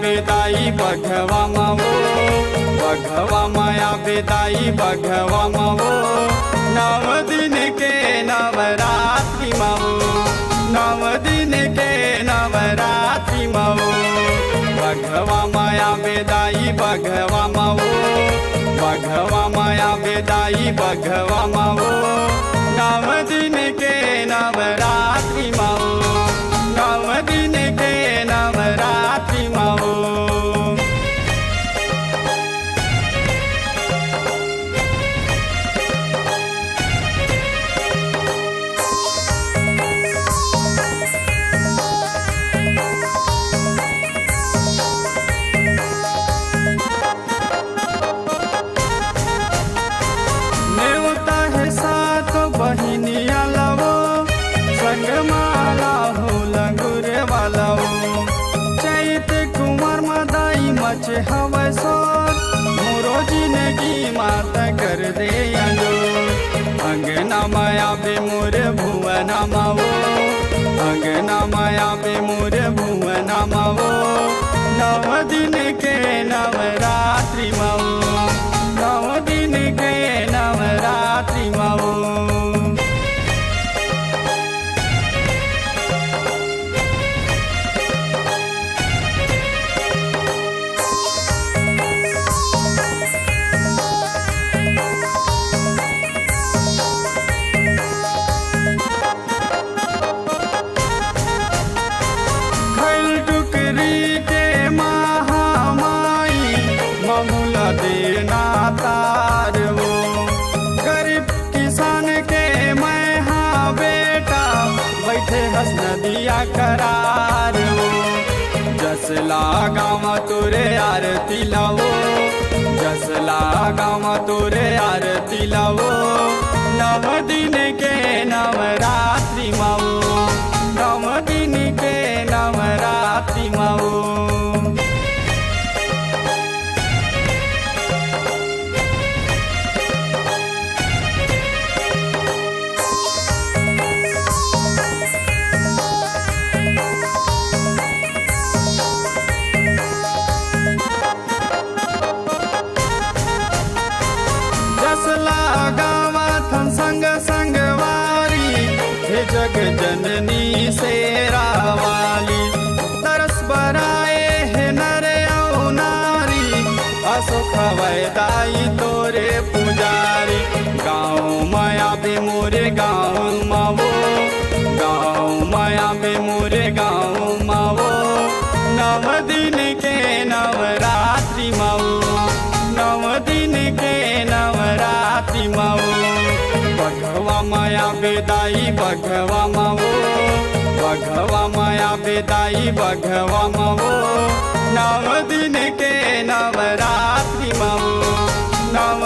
बेदाई बघवा मावो, बघवा माया बेदाई बघवा मावो। नव दिन के नवरात्रि मावो, नव दिन के नवरात्रि मावो। बघवा माया बेदाई बघवा मावो, बघवा माया बेदाई बघवा मावो। नव दिन के नवरात्रि मावो, नव दिन के नवरात्रि मावो। बहिनिया लवो संगमाला हो लंगुरे वाला हो। चैत कुमार मदाई मचे हवै सोर, मोरो जिंदगी माता कर दे अंजो। अंगना माया बे मोर भुवना मावो, अंगना माया बे मोर भुवना मावो। नव दिन के नवरात्रि मावो, नव दिन के नवरात्रि मावो। देना तार वो गरीब किसान के मैं हाँ बेटा, बैठे हंस नदिया करार वो। जस लगाव तोरे आरती लावो, जस लगाव तोरे आरती लावो। नव दिन के नवरात्रि मावो, नव दिन के नवरात्रि मावो। लगावथन संग संगवारी, हे जग जननी शेरा वाली। तरस बराए है नर औ नारी, अशोक वैदाई तोरे पुजारी। गाँव माया बे मोरे गाँव मावो, गाँव माया बे मोरे गाँव मावो। नव दिन के नवरात्रि मावो, नव दिन के नवरात्रि मावो। बघवा माया बेदाई बघवा मावो, बघवा माया बेदाई बघवा मावो। नव दिन के नवरात्रि मावो, नव